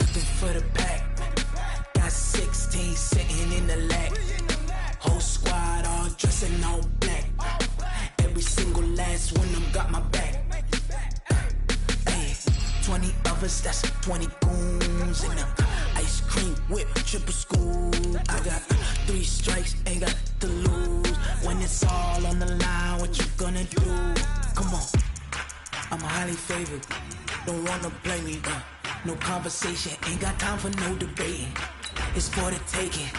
nothing for the pack. Got 16 sitting in the lag. Whole squad all dressing all black. Every single last one of them got my back. Hey, 20 of us, that's 20 goons in the ice cream whip, triple scoop. I got 3 strikes, ain't got to lose. When it's all on the line, what you gonna do? Come on, I'm highly favored. Don't wanna play me, no conversation, ain't got time for no debating. It's for the taking,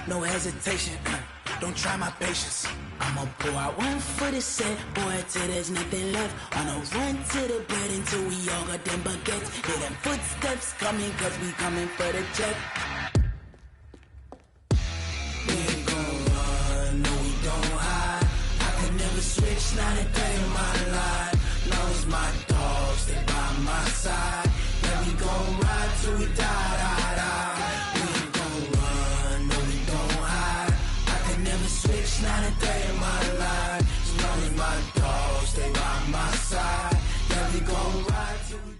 no hesitation. Don't try my patience. I'ma pour out one for the set, boy, till there's nothing left. On a run to the bread until we all got them baguettes. Hear them footsteps coming, cause we coming for the check. We ain't gon' run, no we don't hide. I can never switch, not a day in my life. Long as my dogs stay by my side. Yeah, we gon' ride till we die, die, die. We ain't gon' run, no we don't hide. I can never switch, not a day in my life. As long as my dogs stay by my side. Yeah, we gon' ride till we die.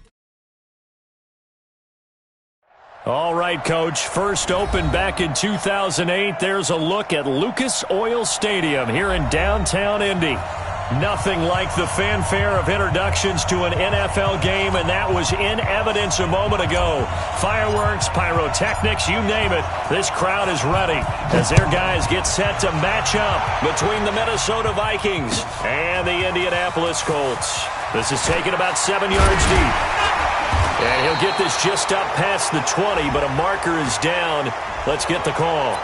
All right, Coach. First opened back in 2008. There's a look at Lucas Oil Stadium here in downtown Indy. Nothing like the fanfare of introductions to an NFL game, and that was in evidence a moment ago. Fireworks, pyrotechnics, you name it. This crowd is ready as their guys get set to match up between the Minnesota Vikings and the Indianapolis Colts. This is taken about 7 yards deep. And he'll get this just up past the 20, but a marker is down. Let's get the call.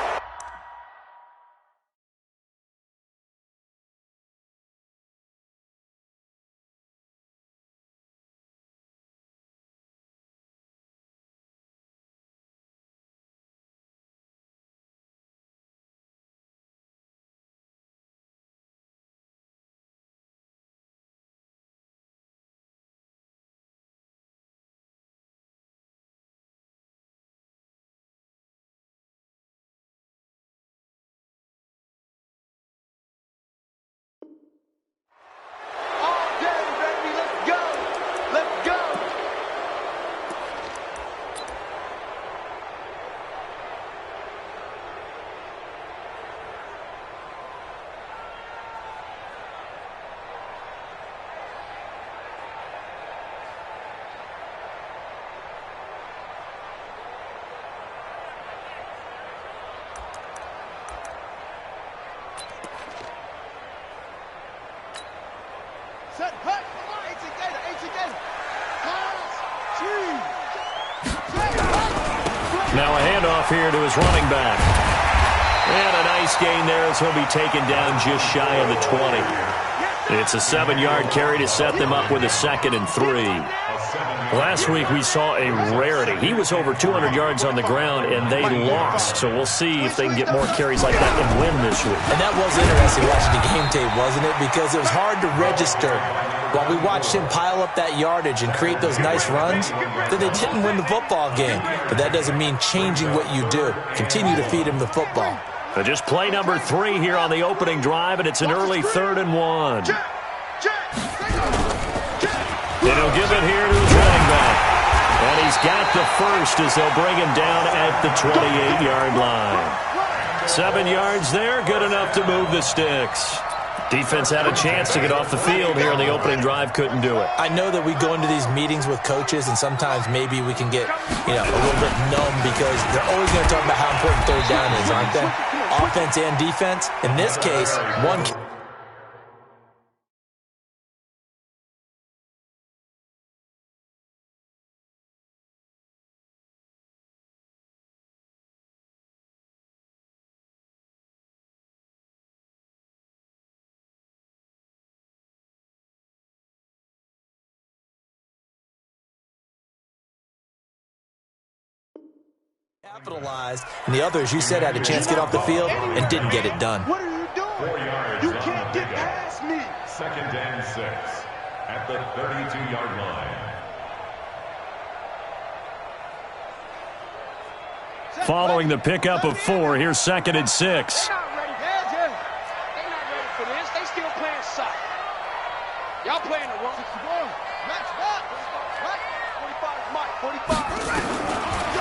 Now a handoff here to his running back. And a nice gain there as he'll be taken down just shy of the 20. It's a 7-yard carry to set them up with a 2nd and 3. Last week we saw a rarity. He was over 200 yards on the ground, and they lost. So we'll see if they can get more carries like that and win this week. And that was interesting watching the game tape, wasn't it? Because it was hard to register. While we watched him pile up that yardage and create those nice runs, that they didn't win the football game. But that doesn't mean changing what you do. Continue to feed him the football. So just play number 3 here on the opening drive, and it's an early 3rd and 1. And he'll give it here to his running back. And he's got the first as they'll bring him down at the 28-yard line. 7 yards there, good enough to move the sticks. Defense had a chance to get off the field here in the opening drive, couldn't do it. I know that we go into these meetings with coaches, and sometimes maybe we can get, a little bit numb because they're always going to talk about how important 3rd down is, aren't they? Offense and defense. In this case, one. Capitalized, and the others, you said, had a chance to get off the field and didn't get it done. What are you doing? 4 yards. You can't get past me. 2nd and 6 at the 32-yard line. Following the pickup of 4, here's 2nd and 6. They're not ready for this. They still playing soft. Y'all playing the wrong. Match back. Right. 45 Mike. 45.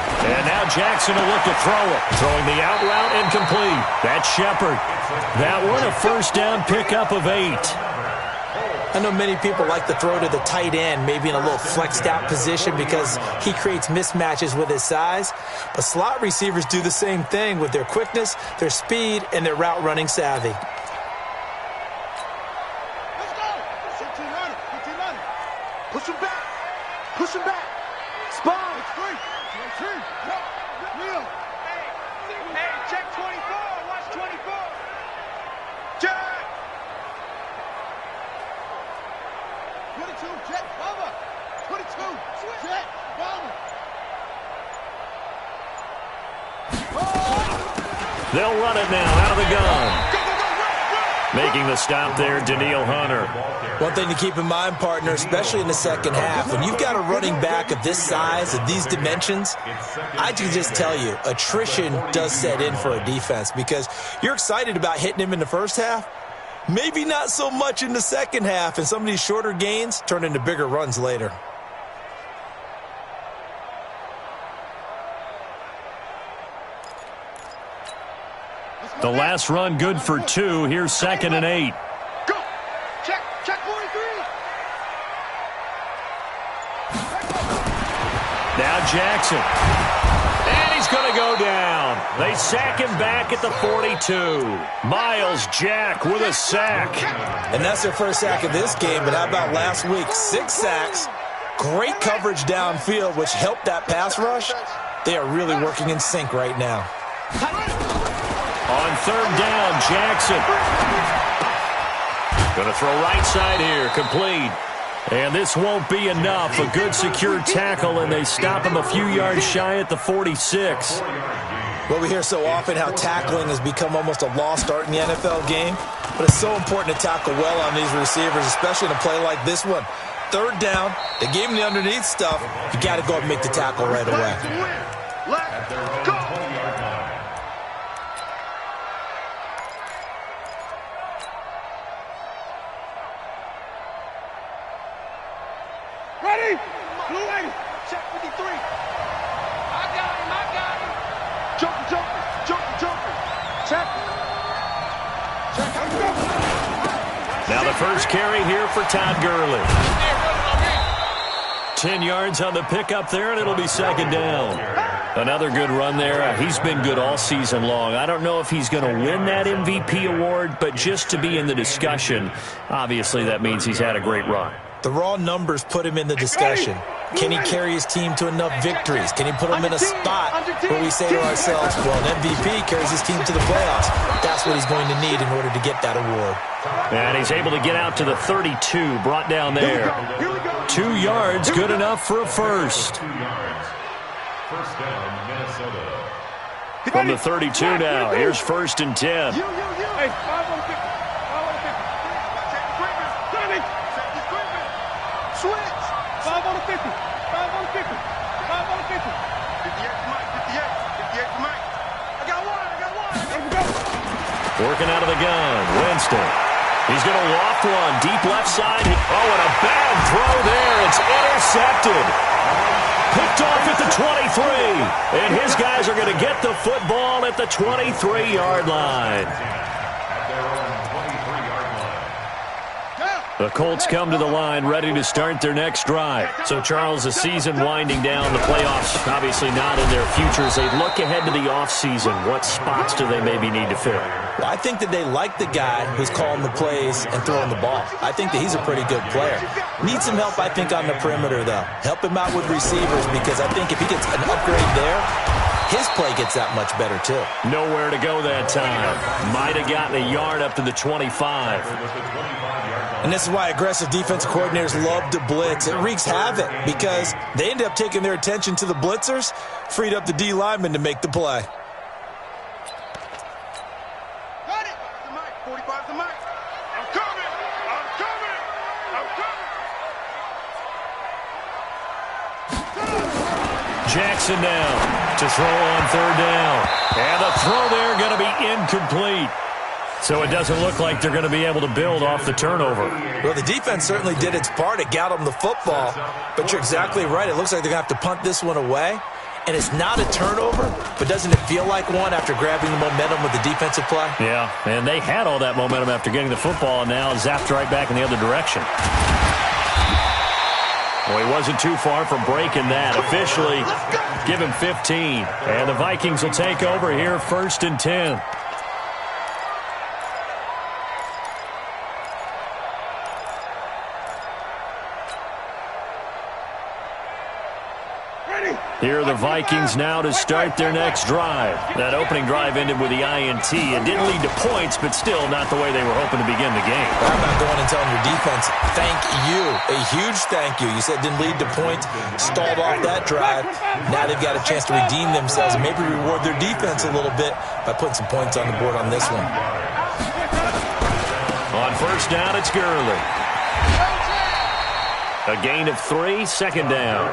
Jackson will look to throw it. Throwing the out route and complete. That's Shepard. That one a first down pickup of 8. I know many people like to throw to the tight end, maybe in a little flexed out position because he creates mismatches with his size. But slot receivers do the same thing with their quickness, their speed, and their route running savvy. Let's go. Push him back. Push him back. Spot. It's free. Real. Hey, check 24. Watch 24. Check. 22, jet, bomber. 22, jet, bomber. They'll run it now out of the gun. Making the stop there, Daniil Hunter. One thing to keep in mind, partner, especially in the second half, when you've got a running back of this size, of these dimensions, I can just tell you, attrition does set in for a defense because you're excited about hitting him in the first half. Maybe not so much in the second half, and some of these shorter gains turn into bigger runs later. The last run good for 2. Here's 2nd and 8. Go. Check 43. Now Jackson. And he's going to go down. They sack him back at the 42. Miles Jack with a sack. And that's their first sack of this game, but how about last week? 6 sacks, great coverage downfield, which helped that pass rush. They are really working in sync right now. On 3rd down, Jackson. Going to throw right side here, complete. And this won't be enough. A good secure tackle, and they stop him a few yards shy at the 46. Well, we hear so often how tackling has become almost a lost art in the NFL game, but it's so important to tackle well on these receivers, especially in a play like this one. 3rd down, they gave him the underneath stuff. You got to go up and make the tackle right away. Let's go. Ready? Blue 80. Check 53. I got him. Joker. Check. Now the first carry here for Todd Gurley. 10 yards on the pickup there, and it'll be 2nd down. Another good run there. He's been good all season long. I don't know if he's going to win that MVP award, but just to be in the discussion, obviously that means he's had a great run. The raw numbers put him in the discussion. Can he carry his team to enough victories? Can he put them in a spot where we say to ourselves, well, an MVP carries his team to the playoffs. That's what he's going to need in order to get that award. And he's able to get out to the 32, brought down there. 2 yards, good enough for a first. 2 yards. First down, Minnesota. From the 32 now, here's 1st and 10. Hey, 5 on 50. 5 on 50. Switch. 5 on the 50. 5 on the 50. 5 on the 50. 58 to Mike. 58 to Mike. I got one. There we go. Working out of the gun, Winston. He's going to loft one, deep left side. Oh, and a bad throw there. It's intercepted. Picked off at the 23. And his guys are going to get the football at the 23-yard line. The Colts come to the line ready to start their next drive. So, Charles, the season winding down, the playoffs obviously not in their future. As they look ahead to the offseason, what spots do they maybe need to fill? Well, I think that they like the guy who's calling the plays and throwing the ball. I think that he's a pretty good player. Needs some help, I think, on the perimeter, though. Help him out with receivers because I think if he gets an upgrade there, his play gets that much better, too. Nowhere to go that time. Might have gotten a yard up to the 25. And this is why aggressive defensive coordinators love to blitz. It wreaks havoc because they end up taking their attention to the blitzers, freed up the D lineman to make the play. Got it. 45 to Mike. I'm coming. Jackson now to throw on 3rd down. And the throw there going to be incomplete. So it doesn't look like they're going to be able to build off the turnover. Well, the defense certainly did its part. It got them the football. But you're exactly right. It looks like they're going to have to punt this one away. And it's not a turnover, but doesn't it feel like one after grabbing the momentum with the defensive play? Yeah, and they had all that momentum after getting the football, and now zapped right back in the other direction. Well, he wasn't too far from breaking that. Officially, give him 15. And the Vikings will take over here, 1st and 10. Here are the Vikings now to start their next drive. That opening drive ended with the INT. It didn't lead to points, but still not the way they were hoping to begin the game. I'm not going and telling your defense, thank you. A huge thank you. You said didn't lead to points, stalled off that drive. Now they've got a chance to redeem themselves and maybe reward their defense a little bit by putting some points on the board on this one. On 1st down, it's Gurley. A gain of 3, 2nd down.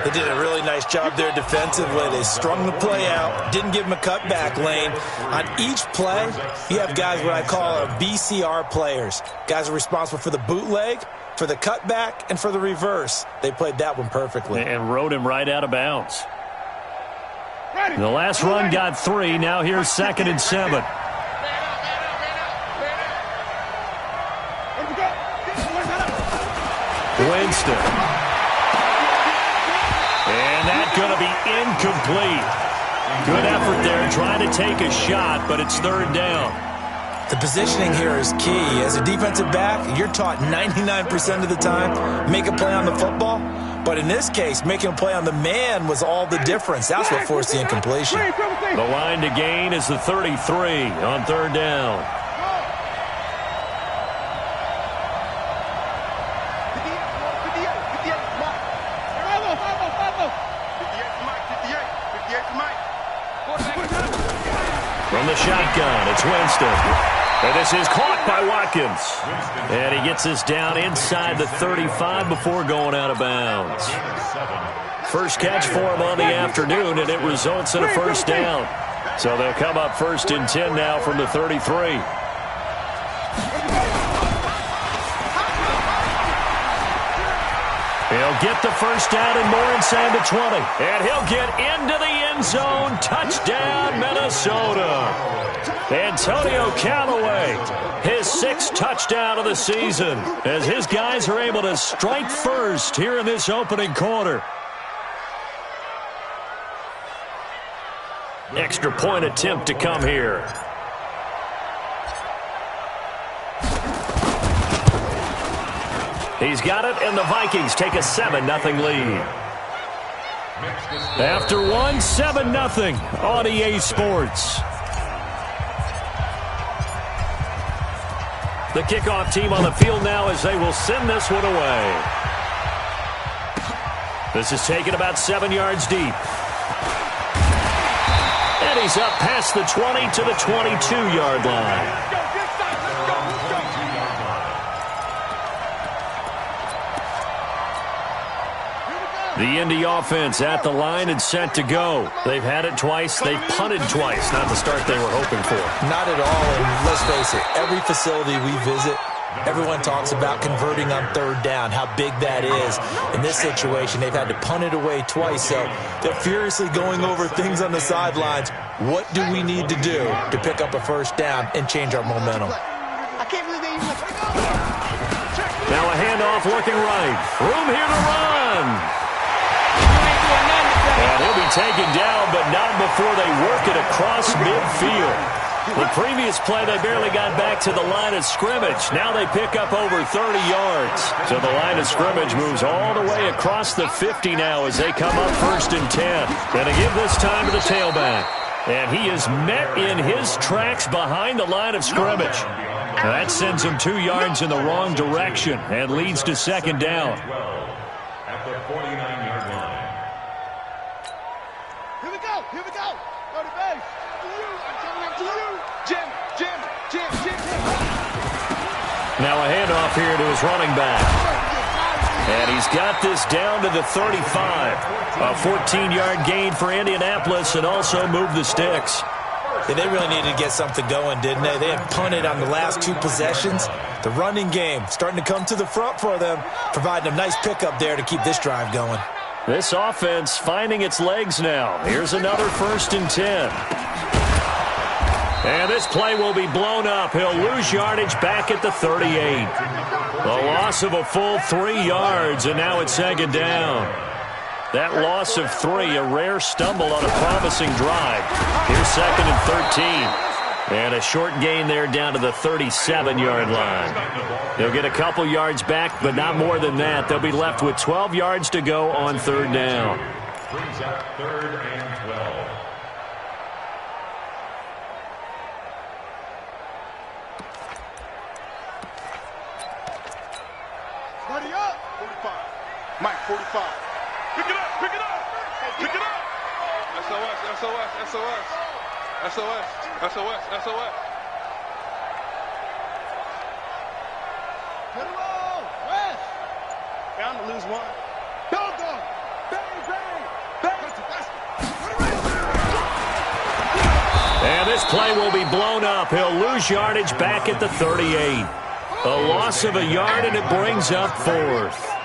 They did a really nice job there defensively. They strung the play out, didn't give him a cutback lane. On each play, you have guys what I call BCR players. Guys are responsible for the bootleg, for the cutback, and for the reverse. They played that one perfectly. And rode him right out of bounds. The last run got 3. Now here's 2nd and 7. Winston. And that's going to be incomplete. Good effort there trying to take a shot, but it's 3rd down. The positioning here is key. As a defensive back, you're taught 99% of the time, make a play on the football. But in this case, making a play on the man was all the difference. That's what forced the incompletion. The line to gain is the 33 on 3rd down. From the shotgun, it's Winston. And this is caught by Watkins. And he gets this down inside the 35 before going out of bounds. First catch for him on the afternoon, and it results in a 1st down. So they'll come up 1st and 10 now from the 33. He'll get the 1st down and more inside the 20. And he'll get into the end zone. Touchdown, Minnesota. Antonio Callaway, his 6th touchdown of the season, as his guys are able to strike first here in this opening quarter. Extra point attempt to come here. He's got it, and the Vikings take a 7-0 lead. After one, 7-0 on EA Sports. The kickoff team on the field now as they will send this one away. This is taken about 7 yards deep. And he's up past the 20 to the 22-yard line. The Indy offense at the line and set to go. They've had it twice. They've punted twice. Not the start they were hoping for. Not at all. And let's face it, every facility we visit, everyone talks about converting on 3rd down, how big that is. In this situation, they've had to punt it away twice. So they're furiously going over things on the sidelines. What do we need to do to pick up a 1st down and change our momentum? Now a handoff looking right. Room here to run. And he'll be taken down, but not before they work it across midfield. The previous play, they barely got back to the line of scrimmage. Now they pick up over 30 yards. So the line of scrimmage moves all the way across the 50 now as they come up 1st and 10. Going to give this time to the tailback. And he is met in his tracks behind the line of scrimmage. Now that sends him 2 yards in the wrong direction and leads to 2nd down. At the 49-yard line. Here we go. Go to base. I'm coming up to you. Jim. Now a handoff here to his running back. And he's got this down to the 35. A 14-yard gain for Indianapolis and also moved the sticks. Yeah, they really needed to get something going, didn't they? They had punted on the last 2 possessions. The running game starting to come to the front for them, providing a nice pickup there to keep this drive going. This offense finding its legs now. Here's another 1st and 10. And this play will be blown up. He'll lose yardage back at the 38. A loss of a full 3 yards, and now it's 2nd down. That loss of 3, a rare stumble on a promising drive. Here's 2nd and 13. And a short gain there down to the 37-yard line. They'll get a couple yards back, but not more than that. They'll be left with 12 yards to go on 3rd down. Brings up 3rd and 12. Buddy up. 45. Mike, 45. Pick it up, pick it up, pick it up. SOS, SOS, SOS. SOS, SOS, SOS. Get him on, West. Bound to lose one. Dog, dog. Bang, bang, bang. And this play will be blown up. He'll lose yardage back at the 38. A loss of a yard, and it brings up 4th.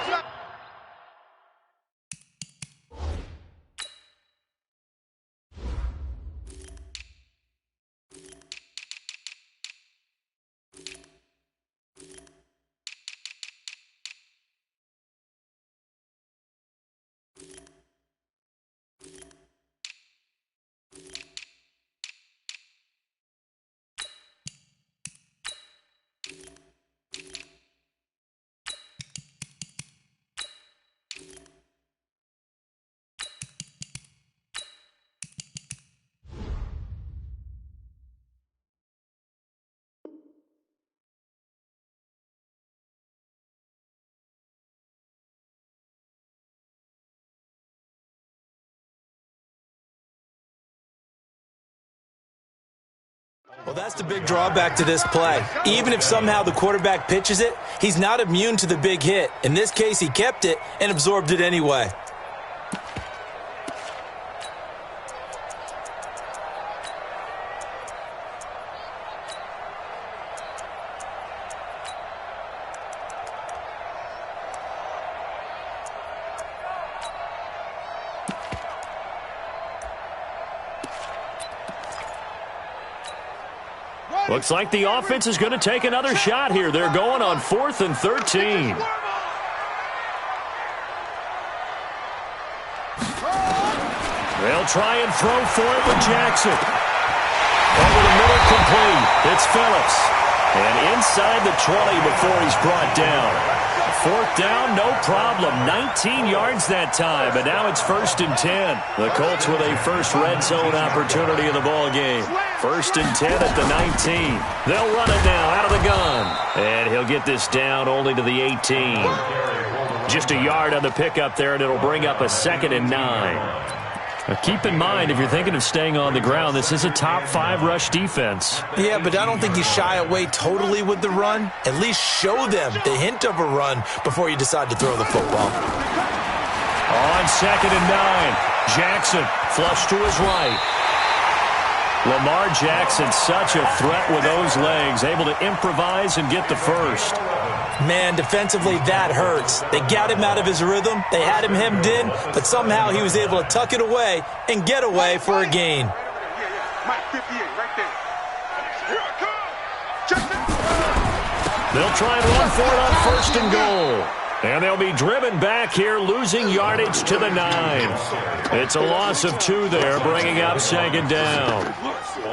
Well, that's the big drawback to this play. Even if somehow the quarterback pitches it, he's not immune to the big hit. In this case, he kept it and absorbed it anyway. Looks like the offense is going to take another shot here. They're going on 4th and 13. They'll try and throw for it with Jackson. Over the middle, complete. It's Phillips. And inside the 20 before he's brought down. 4th down, no problem. 19 yards that time, but now it's 1st and 10. The Colts with a first red zone opportunity in the ball game. 1st and 10 at the 19. They'll run it now out of the gun. And he'll get this down only to the 18. Just a yard on the pickup there, and it'll bring up a 2nd and 9. Now keep in mind, if you're thinking of staying on the ground, this is a top 5 rush defense. Yeah, but I don't think you shy away totally with the run. At least show them the hint of a run before you decide to throw the football. On 2nd and 9, Jackson flush to his right. Lamar Jackson, such a threat with those legs, able to improvise and get the first. Man, defensively, that hurts. They got him out of his rhythm. They had him hemmed in, but somehow he was able to tuck it away and get away for a gain. Mike, 58, right there. Here I come. They'll try and run for it on 1st and goal. And they'll be driven back here, losing yardage to the 9. It's a loss of 2 there, bringing up 2nd down.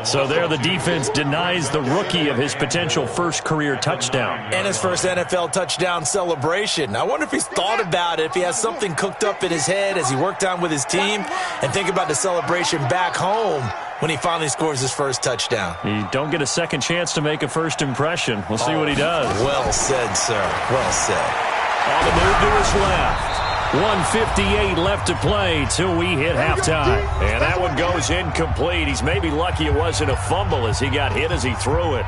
So there the defense denies the rookie of his potential first career touchdown. And his first NFL touchdown celebration. I wonder if he's thought about it, if he has something cooked up in his head as he worked on with his team, and think about the celebration back home when he finally scores his first touchdown. You don't get a second chance to make a first impression. We'll see what he does. Well said, sir. Well said. On the move to his left. 1:58 left to play till we hit halftime. And that one goes incomplete. He's maybe lucky it wasn't a fumble as he got hit as he threw it.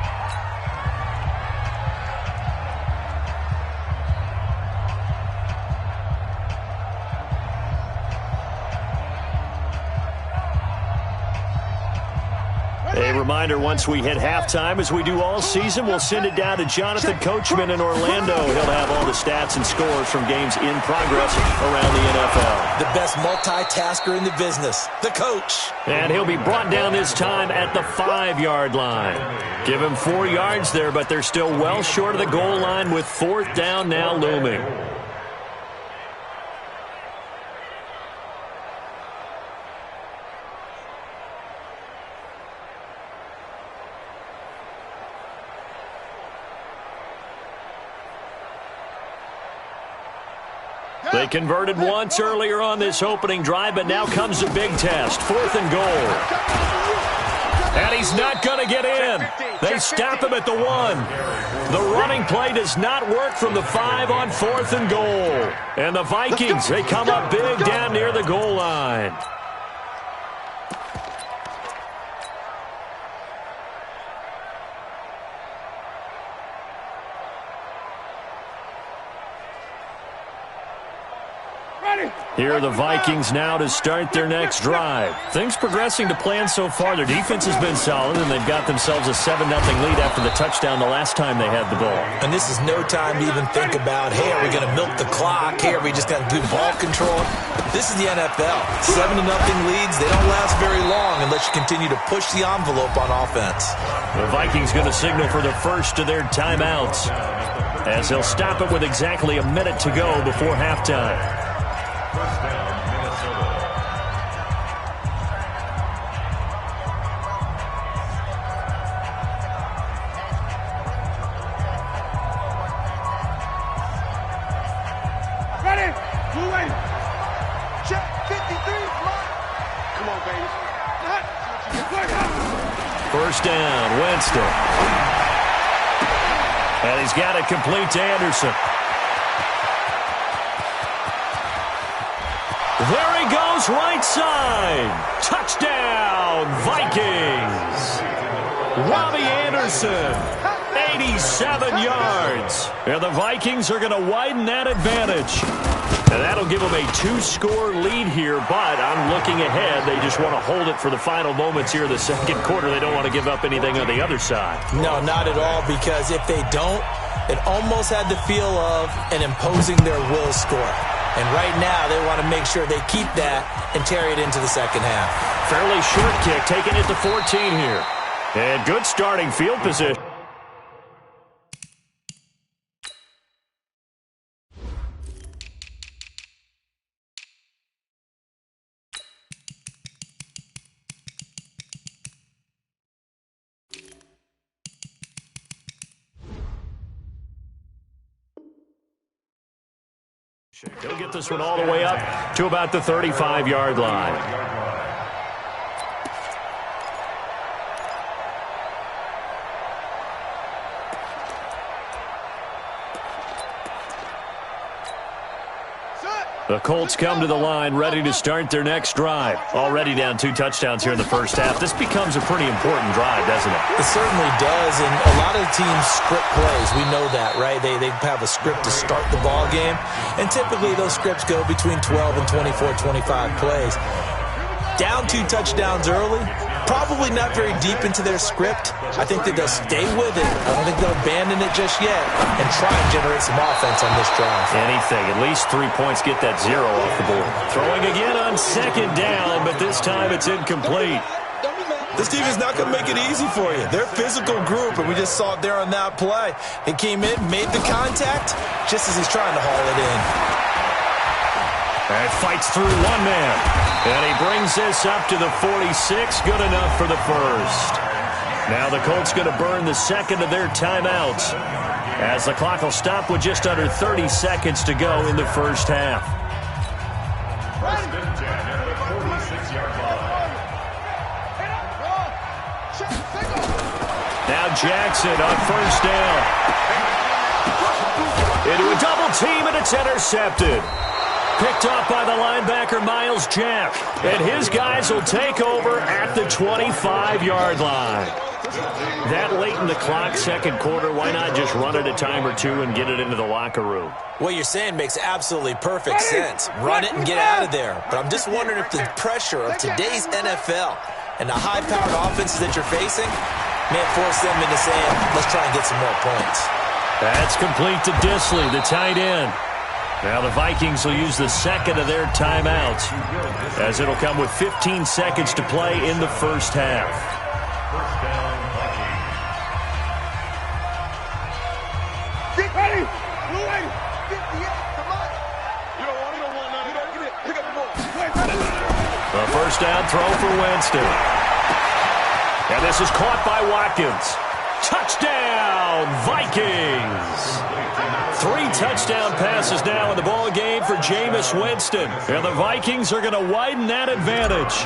A a reminder, once we hit halftime, as we do all season, we'll send it down to Jonathan Coachman in Orlando. He'll have all the stats and scores from games in progress around the NFL. The best multitasker in the business, the coach. And he'll be brought down this time at the 5-yard line. Give him 4 yards there, but they're still well short of the goal line with 4th down now looming. They converted once earlier on this opening drive, but now comes a big test. 4th and goal. And he's not going to get in. They stop him at the 1. The running play does not work from the 5 on 4th and goal. And the Vikings, they come up big down near the goal line. Here are the Vikings now to start their next drive. Things progressing to plan so far. Their defense has been solid, and they've got themselves a 7-0 lead after the touchdown the last time they had the ball. And this is no time to even think about, hey, are we going to milk the clock? Hey, are we just going to do ball control? This is the NFL. 7-0 leads, they don't last very long unless you continue to push the envelope on offense. The Vikings going to signal for the first of their timeouts, as they'll stop it with exactly a minute to go before halftime. First down, Minnesota. Ready? Blue wave. Check 53. Come on, baby. First down, Winston. And he's got it complete to Anderson. There he goes, right side. Touchdown, Vikings. Robbie Anderson, 87 yards. And the Vikings are going to widen that advantage. And that'll give them a 2-score lead here, but I'm looking ahead. They just want to hold it for the final moments here in the second quarter. They don't want to give up anything on the other side. No, not at all, because if they don't, it almost had the feel of an imposing their will score. And right now, they want to make sure they keep that and carry it into the second half. Fairly short kick, taking it to 14 here. And good starting field position. He'll get this one all the way up to about the 35-yard line. The Colts come to the line ready to start their next drive. Already down 2 touchdowns here in the first half. This becomes a pretty important drive, doesn't it? It certainly does, and a lot of the teams script plays. We know that, right? They have a script to start the ball game, and typically those scripts go between 12 and 24, 25 plays. Down 2 touchdowns early, probably not very deep into their script. I think that they'll stay with it. I don't think they'll abandon it just yet and try and generate some offense on this drive. Anything. At least 3 points, get that 0 off the board. Throwing again on second down, but this time it's incomplete. This team is not going to make it easy for you. They're a physical group, and we just saw it there on that play. He came in, made the contact, just as he's trying to haul it in. And fights through one man. And he brings this up to the 46. Good enough for the first. Now the Colts going to burn the second of their timeouts, as the clock will stop with just under 30 seconds to go in the first half. First and 10 at the 46-yard line. Now Jackson on first down. Into a double team, and it's intercepted. Picked up by the linebacker, Miles Jack. And his guys will take over at the 25-yard line. That late in the clock, second quarter, why not just run it a time or two and get it into the locker room? What you're saying makes absolutely perfect sense. Run it and get out of there. But I'm just wondering if the pressure of today's NFL and the high-powered offenses that you're facing may force them into saying, let's try and get some more points. That's complete to Disley, the tight end. Now the Vikings will use the second of their timeouts, as it'll come with 15 seconds to play in the first half. First down, Vikings. Get ready! Blue lady! Get the come on! You don't want none. Get it. Pick up the ball. The first down throw for Winston. And this is caught by Watkins. Touchdown, Vikings! 3 touchdown passes now in the ball game for Jameis Winston. And the Vikings are going to widen that advantage.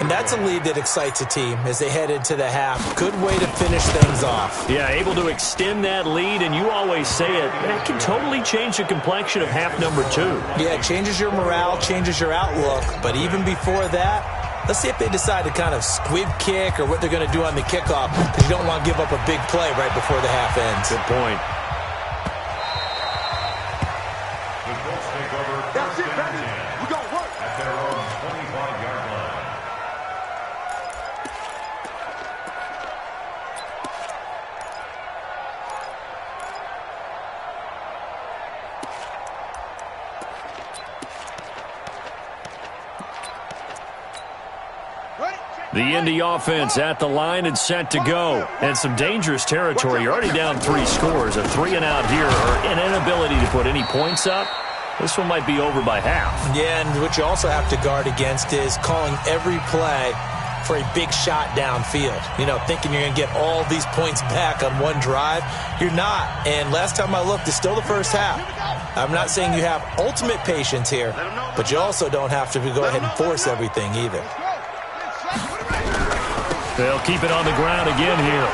And that's a lead that excites a team as they head into the half. Good way to finish things off. Yeah, able to extend that lead, and you always say it, that can totally change the complexion of half number 2. Yeah, it changes your morale, changes your outlook. But even before that, let's see if they decide to kind of squib kick or what they're going to do on the kickoff, because you don't want to give up a big play right before the half ends. Good point. The Colts take over That's it, first baby. and 10 We got work. at their own 25-yard line. The Indy offense at the line and set to go. And some dangerous territory. You're already down 3 scores. A 3-and-out here, or an inability to put any points up. This one might be over by half. Yeah, and what you also have to guard against is calling every play for a big shot downfield. You know, thinking you're going to get all these points back on one drive. You're not. And last time I looked, it's still the first half. I'm not saying you have ultimate patience here, but you also don't have to go ahead and force everything either. They'll keep it on the ground again here.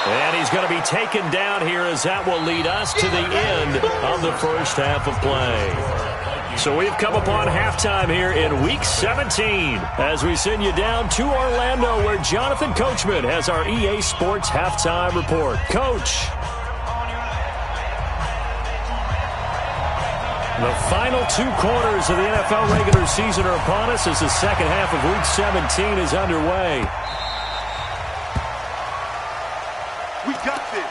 And he's going to be taken down here, as that will lead us to the end of the first half of play. So we've come upon halftime here in Week 17 as we send you down to Orlando, where Jonathan Coachman has our EA Sports halftime report. Coach. The final 2 quarters of the NFL regular season are upon us as the second half of Week 17 is underway. We got this.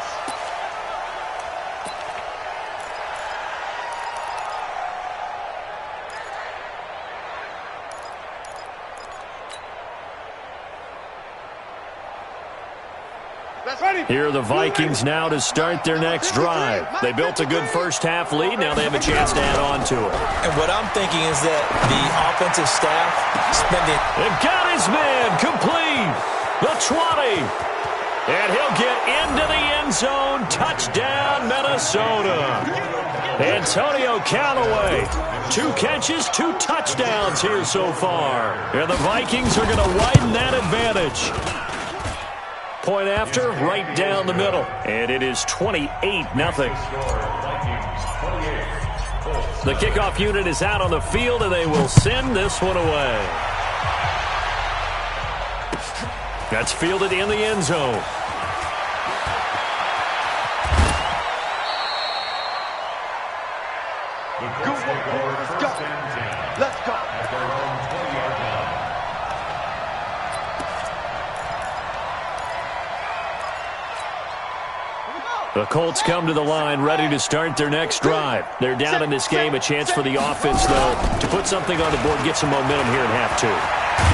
Here are the Vikings now to start their next drive. They built a good first half lead. Now they have a chance to add on to it. And what I'm thinking is that the offensive staff spending... They've got his man complete. The 20. And he'll get into the end zone. Touchdown, Minnesota. Antonio Callaway. 2 catches, 2 touchdowns here so far. And the Vikings are going to widen that advantage. Point after, right down the middle. And it is 28-0. The kickoff unit is out on the field, and they will send this one away. That's fielded in the end zone. Good work, let's go. Let's go. The Colts come to the line ready to start their next drive. They're down in this game. A chance for the offense, though, to put something on the board, get some momentum here in half 2.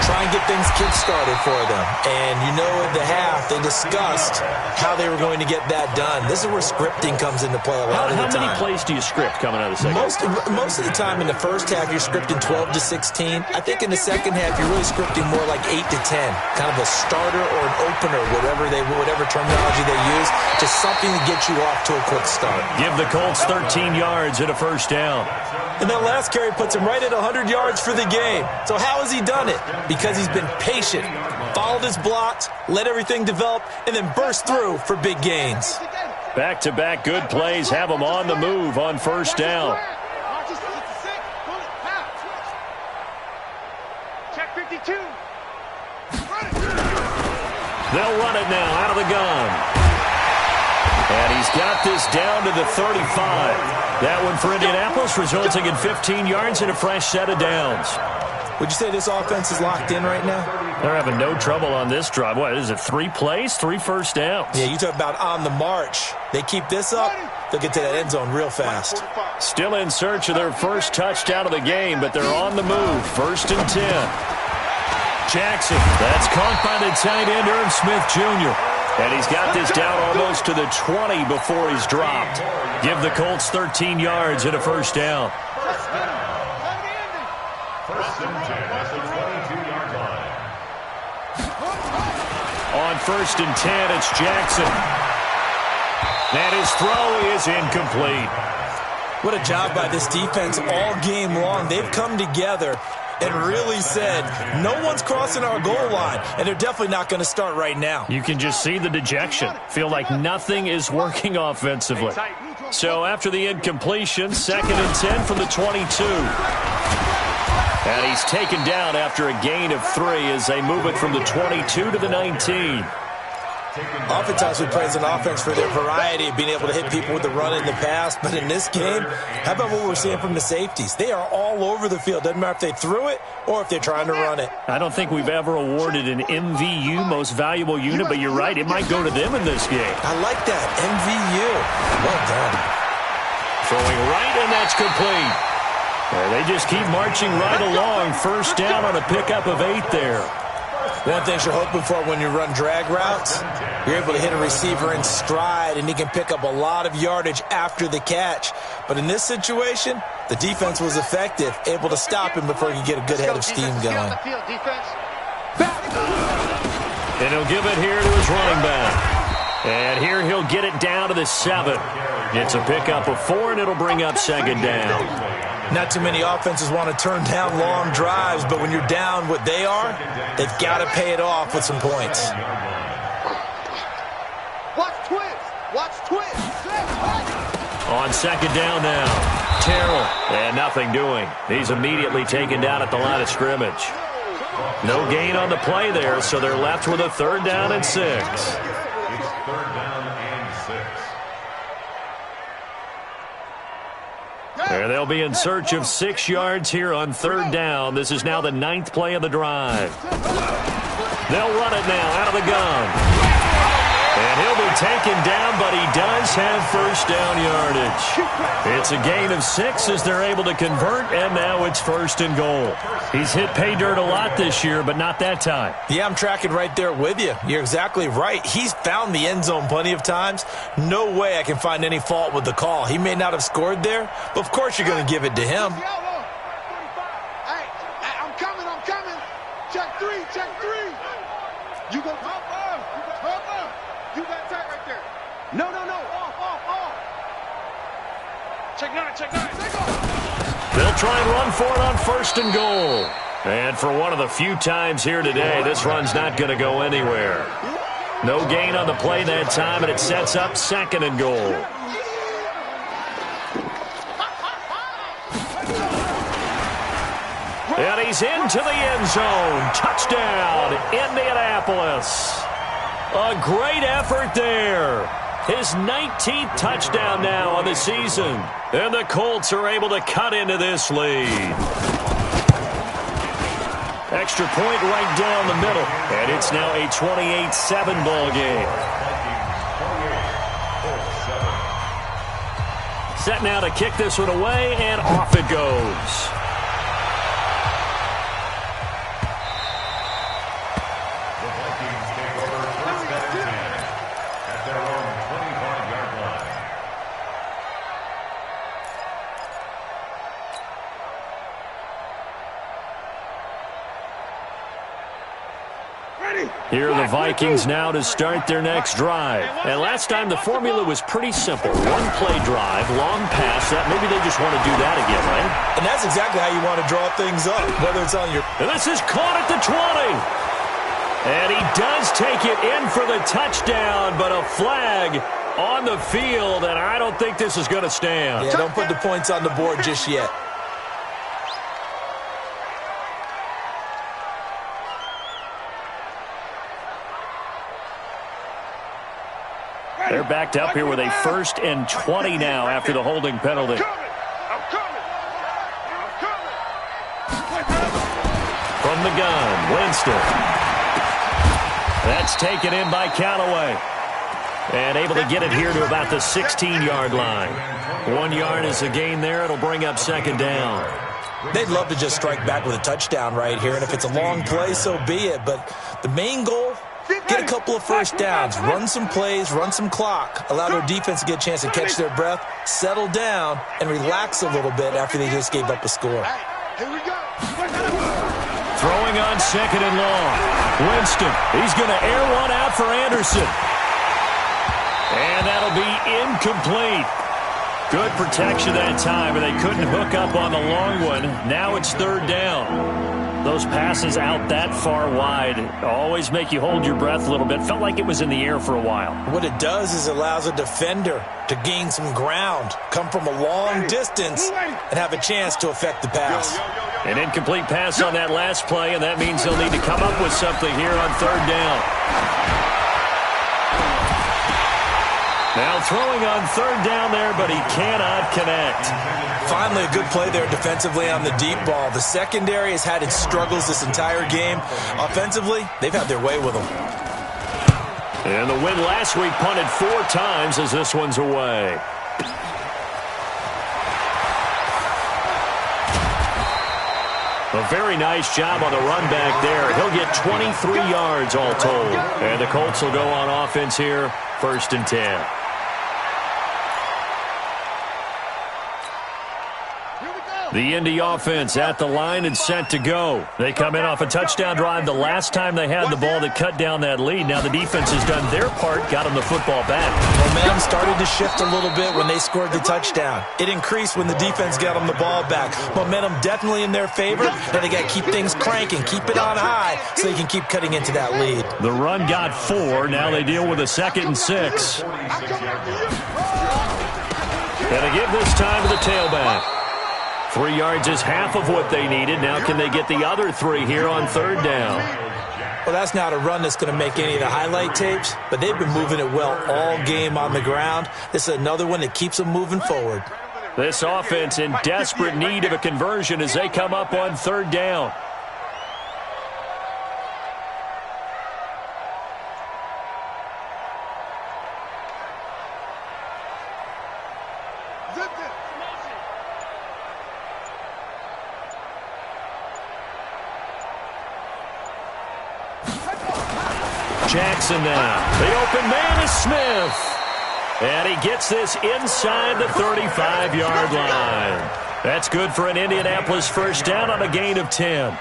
Try and get things kick-started for them. And you know, at the half, they discussed how they were going to get that done. This is where scripting comes into play a lot of the time. How many plays do you script coming out of the second? Most of the time in the first half, you're scripting 12 to 16. I think in the second half, you're really scripting more like 8 to 10. Kind of a starter or an opener, whatever terminology they use, just something to get you off to a quick start. Give the Colts 13 yards and a first down. And that last carry puts him right at 100 yards for the game. So how has he done it? Because he's been patient, followed his blocks, let everything develop, and then burst through for big gains. Back-to-back good plays have him on the move on first down. Check 52. They'll run it now out of the gun. And he's got this down to the 35. That one for Indianapolis, resulting in 15 yards and a fresh set of downs. Would you say this offense is locked in right now? They're having no trouble on this drive. What is it, 3 plays, 3 first downs? Yeah, you talk about on the march. They keep this up, they'll get to that end zone real fast. Still in search of their first touchdown of the game, but they're on the move. 1st and 10. Jackson, that's caught by the tight end, Irv Smith Jr. And he's got this down almost to the 20 before he's dropped. Give the Colts 13 yards and a first down. 1st and 10 at the 22-yard line. On 1st and 10, it's Jackson. And his throw is incomplete. What a job by this defense all game long. They've come together and really said, no one's crossing our goal line, and they're definitely not going to start right now. You can just see the dejection. Feel like nothing is working offensively. So after the incompletion, 2nd and 10 from the 22. And he's taken down after a gain of 3 as they move it from the 22 to the 19. Oftentimes we praise an offense for their variety of being able to hit people with the run and the pass, but in this game, how about what we're seeing from the safeties? They are all over the field. Doesn't matter if they threw it or if they're trying to run it. I don't think we've ever awarded an MVU, most valuable unit, but you're right, it might go to them in this game. I like that, MVU. Well done. Throwing right, and that's complete. They just keep marching right along. First down on a pickup of 8 there. One thing you're hoping for when you run drag routes, you're able to hit a receiver in stride, and he can pick up a lot of yardage after the catch. But in this situation, the defense was effective, able to stop him before he could get a good head of steam going. And he'll give it here to his running back. And here he'll get it down to the 7. It's a pickup of 4, and it'll bring up 2nd down. Not too many offenses want to turn down long drives, but when you're down what they are, they've got to pay it off with some points. Watch twist. Watch twist. On 2nd down now, Terrell, and nothing doing. He's immediately taken down at the line of scrimmage. No gain on the play there, so they're left with a 3rd down and 6. It's 3rd down and 6. There they'll be in search of 6 yards here on 3rd down. This is now the 9th play of the drive. They'll run it now out of the gun. And he'll be taken down, but he does have first down yardage. It's a gain of 6 as they're able to convert, and now it's 1st and goal. He's hit pay dirt a lot this year, but not that time. Yeah, I'm tracking right there with you. You're exactly right. He's found the end zone plenty of times. No way I can find any fault with the call. He may not have scored there, but of course you're going to give it to him. Hey, I'm coming. Check 3. You go top off. You got tight right there. No. Off. Check 9. They'll try and run for it on 1st and goal. And for one of the few times here today, this run's not going to go anywhere. No gain on the play that time, and it sets up 2nd and goal. And he's into the end zone. Touchdown, Indianapolis. A great effort there. His 19th touchdown now on the season. And the Colts are able to cut into this lead. Extra point right down the middle. And it's now a 28-7 ball game. Set now to kick this one away, and off it goes. Here are the Vikings now to start their next drive. And last time the formula was pretty simple. One play drive, long pass. That maybe they just want to do that again, right? And that's exactly how you want to draw things up, whether it's on your... And this is caught at the 20. And he does take it in for the touchdown, but a flag on the field, and I don't think this is going to stand. Yeah, don't put the points on the board just yet. They're backed up here with a 1st and 20 now after the holding penalty. I'm coming. the gun. Winston. That's taken in by Callaway. And able to get it here to about the 16-yard line. 1 yard is the gain there. It'll bring up second down. They'd love to just strike back with a touchdown right here, and if it's a long play, so be it. But the main goal, get a couple of first downs, run some plays, run some clock, allow their defense to get a chance to catch their breath, settle down, and relax a little bit after they just gave up a score. Here we go. Throwing on second and long. Winston, he's going to air one out for Anderson. And that'll be incomplete. Good protection that time, and they couldn't hook up on the long one. Now it's third down. Those passes out that far wide always make you hold your breath a little bit. Felt like it was in the air for a while. What it does is it allows a defender to gain some ground, come from a long distance, and have a chance to affect the pass. An incomplete pass on that last play, and that means they'll need to come up with something here on third down. Now throwing on third down there, but he cannot connect. Finally, a good play there defensively on the deep ball. The secondary has had its struggles this entire game. Offensively, they've had their way with them. And the win last week punted 4 times as this one's away. A very nice job on the run back there. He'll get 23 yards all told. And the Colts will go on offense here, 1st and 10. The Indy offense at the line and set to go. They come in off a touchdown drive the last time they had the ball that cut down that lead. Now the defense has done their part, got them the football back. Momentum started to shift a little bit when they scored the touchdown. It increased when the defense got them the ball back. Momentum definitely in their favor. Now they got to keep things cranking, keep it on high so they can keep cutting into that lead. The run got 4. Now they deal with a 2nd and 6. And they give this time to the tailback. 3 yards is half of what they needed. Now can they get the other 3 here on third down? Well, that's not a run that's going to make any of the highlight tapes, but they've been moving it well all game on the ground. This is another one that keeps them moving forward. This offense in desperate need of a conversion as they come up on third down. Jackson now. The open man is Smith. And he gets this inside the 35-yard line. That's good for an Indianapolis first down on a gain of 10.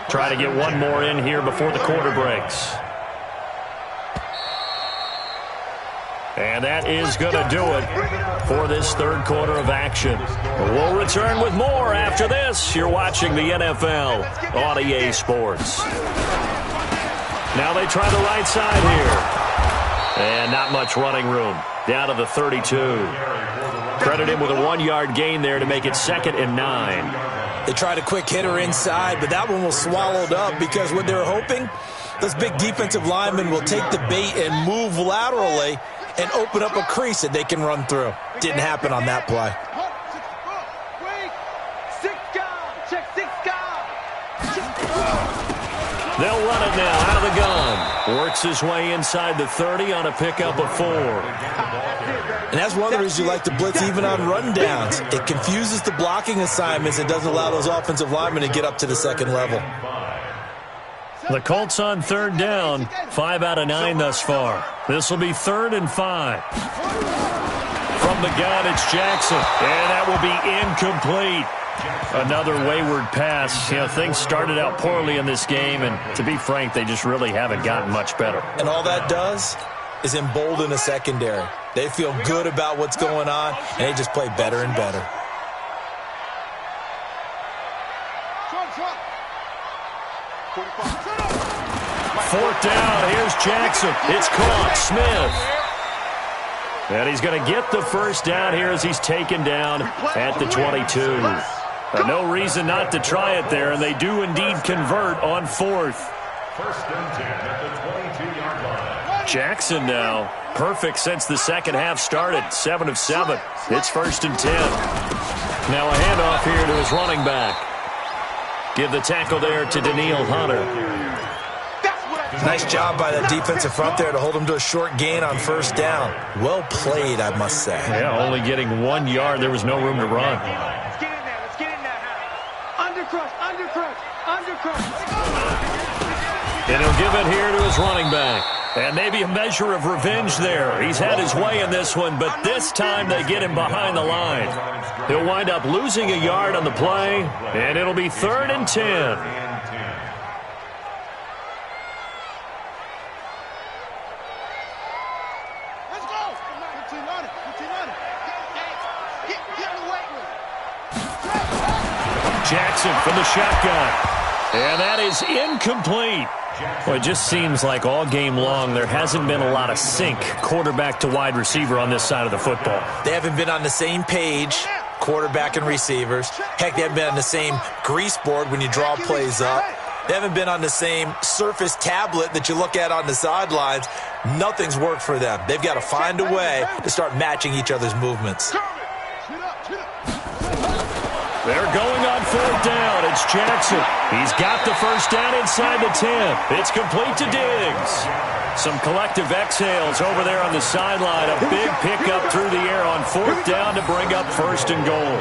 Try to get one more in here before the quarter breaks. And that is going to do it for this third quarter of action. We'll return with more after this. You're watching the NFL on EA Sports. Now they try the right side here. And not much running room. Down to the 32. Credit him with a 1-yard gain there to make it 2nd and 9. They tried a quick hitter inside, but that one was swallowed up because what they're hoping, those big defensive linemen will take the bait and move laterally and open up a crease that they can run through. Didn't happen on that play. They'll run it now out of the gun. Works his way inside the 30 on a pickup of 4. And that's one of the reasons you like to blitz even on rundowns. It confuses the blocking assignments and doesn't allow those offensive linemen to get up to the second level. The Colts on third down, 5 out of 9 thus far. This will be 3rd and 5. From the gun, it's Jackson, and that will be incomplete. Another wayward pass. You know, things started out poorly in this game, and to be frank, they just really haven't gotten much better. And all that does is embolden the secondary. They feel good about what's going on, and they just play better and better. Fourth down, here's Jackson. It's caught, Smith. And he's going to get the first down here as he's taken down at the 22. No reason not to try it there, and they do indeed convert on 4th. 1st and 10 at the 22-yard line. Jackson now, perfect since the second half started, 7 of 7. It's 1st and 10. Now a handoff here to his running back. Give the tackle there to Daniil Hunter. Nice job by the defensive front there to hold him to a short gain on first down. Well played, I must say. Yeah, only getting 1 yard. There was no room to run. Let's get in there. Let's get in there. Undercrush. And he'll give it here to his running back. And maybe a measure of revenge there. He's had his way in this one, but this time they get him behind the line. He'll wind up losing a yard on the play, and it'll be 3rd and 10. Jackson from the shotgun. And that is incomplete. Well, it just seems like all game long there hasn't been a lot of sync quarterback to wide receiver on this side of the football. They haven't been on the same page, quarterback and receivers. Heck, they haven't been on the same grease board when you draw plays up. They haven't been on the same surface tablet that you look at on the sidelines. Nothing's worked for them. They've got to find a way to start matching each other's movements. They're going on 4th down. It's Jackson. He's got the first down inside the 10. It's complete to Diggs. Some collective exhales over there on the sideline. A big pickup through the air on 4th down to bring up 1st and goal.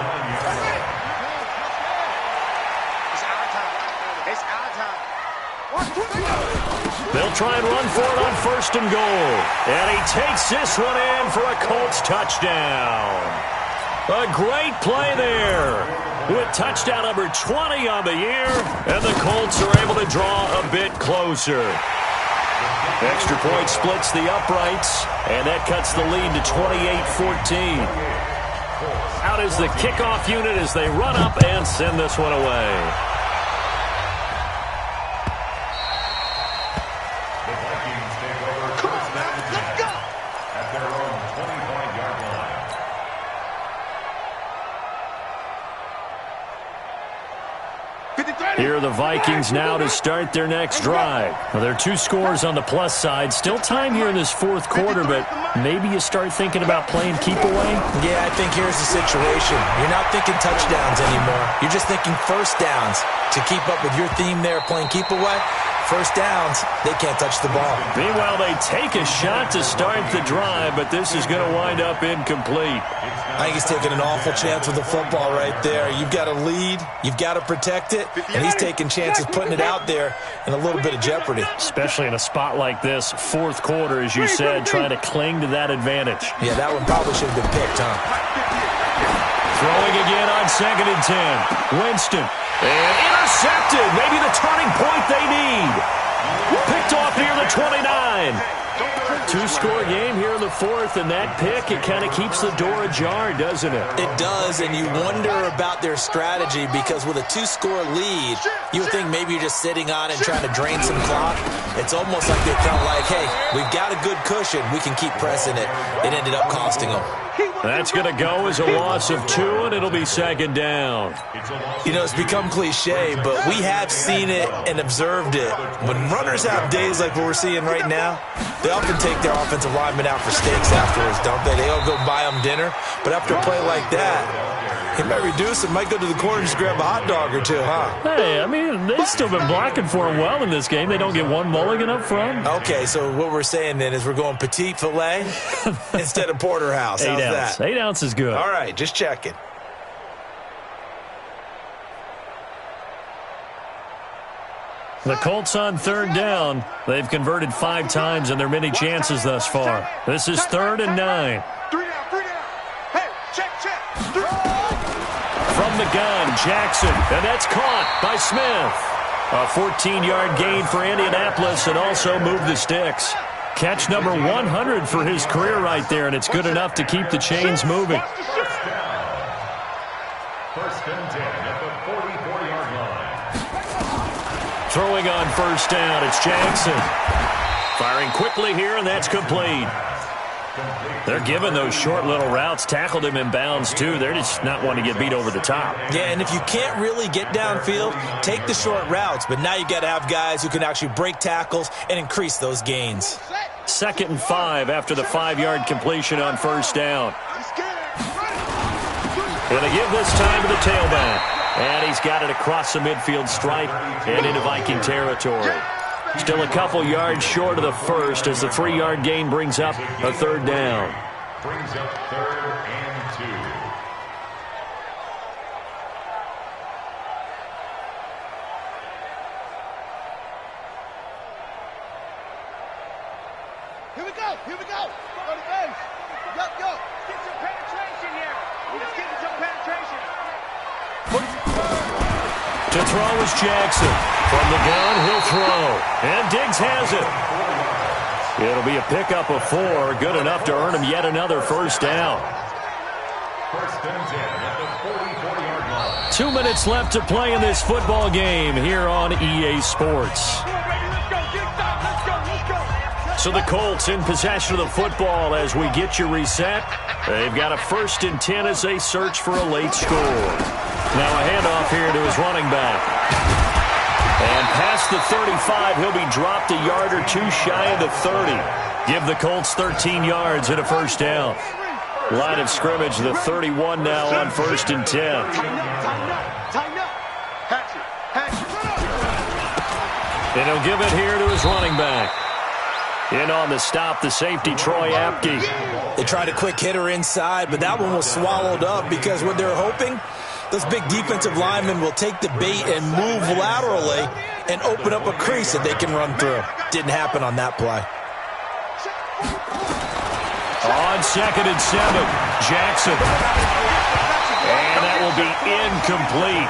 They'll try and run for it on 1st and goal. And he takes this one in for a Colts touchdown. A great play there with touchdown number 20 on the year, and the Colts are able to draw a bit closer. Extra point splits the uprights, and that cuts the lead to 28-14. Out is the kickoff unit as they run up and send this one away. The Vikings take over first down at their own 25-yard line. Here are the Vikings now to start their next drive. Well, there are 2 scores on the plus side. Still time here in this 4th quarter, but maybe you start thinking about playing keep away? Yeah, I think here's the situation. You're not thinking touchdowns anymore. You're just thinking first downs. To keep up with your theme there, playing keep away, first downs, they can't touch the ball. Meanwhile, they take a shot to start the drive, but this is going to wind up incomplete. I think he's taking an awful chance with the football right there. You've got to lead, you've got to protect it, and he's taking chances putting it out there in a little bit of jeopardy. Especially in a spot like this, 4th quarter, as you said, trying to cling to that advantage. Yeah, that one probably should have been picked, huh? Throwing again on 2nd and 10. Winston. And intercepted. Maybe the turning point they need. Picked off near the 29. 2-score game here in the 4th, and that pick, it kind of keeps the door ajar, doesn't it? It does, and you wonder about their strategy because with a 2-score lead, you would think maybe you're just sitting on it and trying to drain some clock. It's almost like they felt like, hey, we've got a good cushion. We can keep pressing it. It ended up costing them. That's going to go as a loss of 2, and it'll be 2nd down. You know, it's become cliche, but we have seen it and observed it. When runners have days like what we're seeing right now, they often take their offensive linemen out for steaks afterwards, don't they? They all go buy them dinner. But after a play like that, he might reduce it, might go to the corner and just grab a hot dog or 2, huh? Hey, I mean, they've still been blocking for him well in this game. They don't get one mulligan up front. Okay, so what we're saying then is we're going petite filet instead of porterhouse. How's 8 ounce. that? 8 ounce is good. All right, just checking. The Colts on 3rd down. They've converted 5 times in their many chances thus far. This is 3rd and 9. 3 down. Hey, check. From the gun, Jackson, and that's caught by Smith. A 14-yard gain for Indianapolis and also moved the sticks. Catch number 100 for his career right there, and it's good enough to keep the chains moving. First and 10 at the 44-yard line. Throwing on 1st down, it's Jackson. Firing quickly here, and that's complete. They're giving those short little routes. Tackled him in bounds, too. They're just not wanting to get beat over the top. Yeah, and if you can't really get downfield, take the short routes. But now you got to have guys who can actually break tackles and increase those gains. 2nd and 5 after the 5-yard completion on 1st down. Going to give this time to the tailback. And he's got it across the midfield stripe and into Viking territory. Still a couple yards short of the first as the 3-yard gain brings up a third down. Brings up 3rd and 2. Here we go. Go to base. Go. Get some penetration here. Let's get some penetration. To throw is Jackson. From the gun, he'll throw. And Diggs has it. It'll be a pickup of 4. Good enough to earn him yet another first down. First and 10 at the 44-yard line. 2 minutes left to play in this football game here on EA Sports. So the Colts in possession of the football as we get you reset. They've got a 1st and 10 as they search for a late score. Now a handoff here to his running back. And past the 35, he'll be dropped a yard or 2 shy of the 30. Give the Colts 13 yards and a first down. Line of scrimmage, the 31 now on 1st and 10. Tighten up. Hatch it. And he'll give it here to his running back. In on the stop, the safety, Troy Apke. They tried a quick hitter inside, but that one was swallowed up because what they're hoping, those big defensive linemen will take the bait and move laterally and open up a crease that they can run through. Didn't happen on that play. On 2nd and 7, Jackson. And that will be incomplete.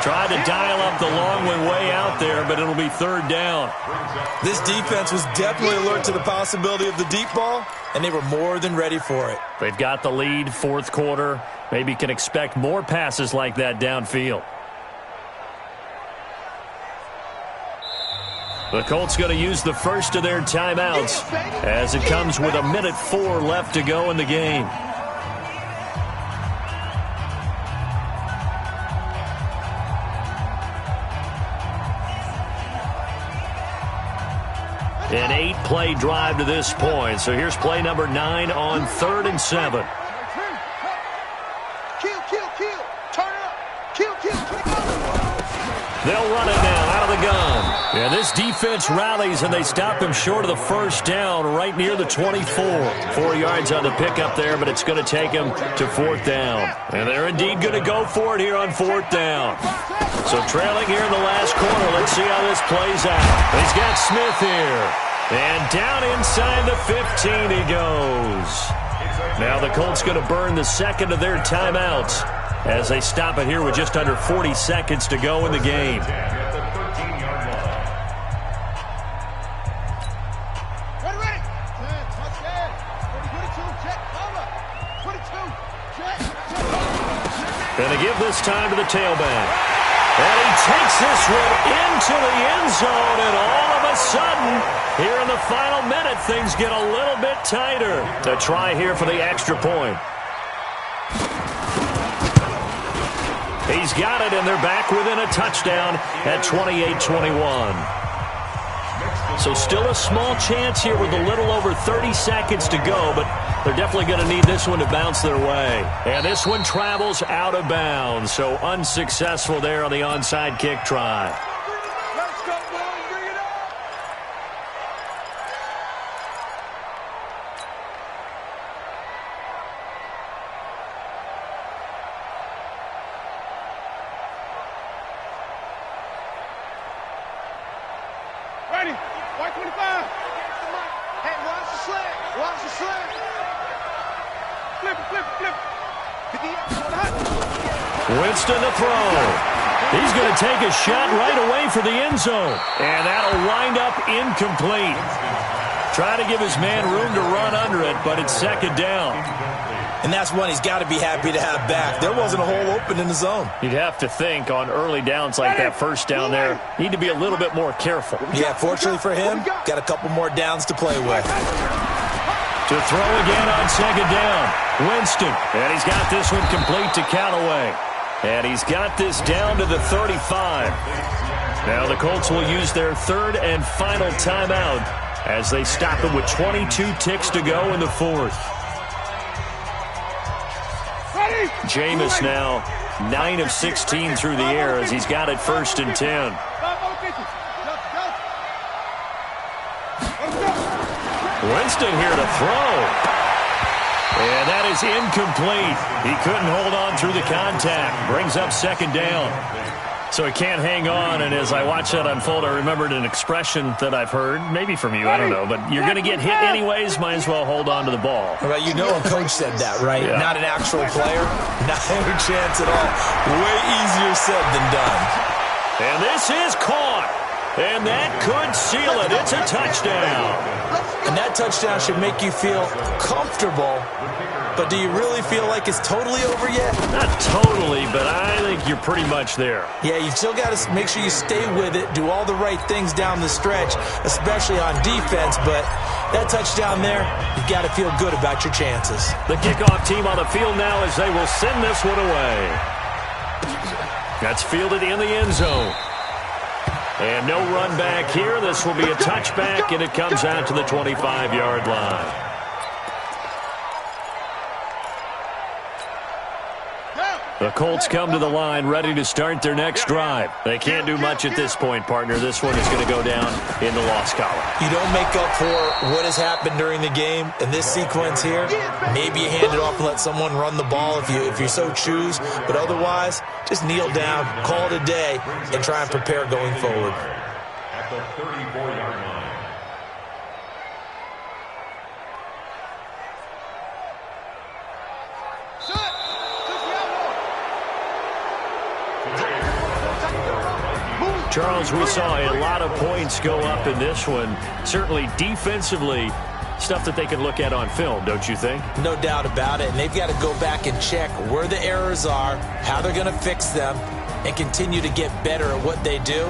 Tried to dial up the long one way out there, but it'll be 3rd down. This defense was definitely alert to the possibility of the deep ball, and they were more than ready for it. They've got the lead, 4th quarter. Maybe can expect more passes like that downfield. The Colts going to use the first of their timeouts as it comes with 1:04 left to go in the game. An 8-play drive to this point. So here's play number 9 on 3rd and 7. Kill. Turn it up. Kill. They'll run it now out of the gun. Yeah, this defense rallies, and they stop him short of the first down right near the 24. 4 yards on the pickup there, but it's going to take him to 4th down. And they're indeed going to go for it here on 4th down. So trailing here in the last quarter. Let's see how this plays out. He's got Smith here. And down inside the 15 he goes. Now the Colts going to burn the second of their timeouts as they stop it here with just under 40 seconds to go in the game. Ready. 10, touchdown. 22, check, cover. 22, check. Going to give this time to the tailback. And he takes this one into the end zone, and all of a sudden, here in the final minute, things get a little bit tighter. A try here for the extra point. He's got it, and they're back within a touchdown at 28-21. So still a small chance here with a little over 30 seconds to go, but they're definitely going to need this one to bounce their way. And this one travels out of bounds, so unsuccessful there on the onside kick try. Let's go, boys. Bring it up. Ready. White 25. Hey, watch the slant. Watch the slant. Flip. Winston to throw. He's going to take a shot right away for the end zone. And that'll wind up incomplete. Trying to give his man room to run under it, but it's 2nd down. And that's one he's got to be happy to have back. There wasn't a hole open in the zone. You'd have to think on early downs like that first down there, need to be a little bit more careful. Yeah, fortunately for him, got a couple more downs to play with. To throw again on 2nd down. Winston. And he's got this one complete to Callaway. And he's got this down to the 35. Now the Colts will use their 3rd and final timeout as they stop it with 22 ticks to go in the 4th. Ready. Jameis now 9 of 16 through the air as he's got it 1st and 10. Winston here to throw. And that is incomplete. He couldn't hold on through the contact. Brings up 2nd down. So he can't hang on, and as I watch that unfold, I remembered an expression that I've heard, maybe from you, I don't know, but you're going to get hit anyways, might as well hold on to the ball. Well, you know a coach said that, right? Yeah. Not an actual player. Not any chance at all. Way easier said than done. And this is caught. And that could seal it. It's a touchdown. And that touchdown should make you feel comfortable. But do you really feel like it's totally over yet? Not totally, but I think you're pretty much there. Yeah, you still got to make sure you stay with it, do all the right things down the stretch, especially on defense. But that touchdown there, you've got to feel good about your chances. The kickoff team on the field now as they will send this one away. That's fielded in the end zone. And no run back here. This will be a touchback, and it comes out to the 25-yard line. The Colts come to the line ready to start their next drive. They can't do much at this point, partner. This one is going to go down in the loss column. You don't make up for what has happened during the game in this sequence here. Maybe you hand it off and let someone run the ball if you so choose. But otherwise, just kneel down, call it a day, and try and prepare going forward. At the 34-yard line. Charles, we saw a lot of points go up in this one. Certainly defensively, stuff that they can look at on film, don't you think? No doubt about it. And they've got to go back and check where the errors are, how they're going to fix them, and continue to get better at what they do.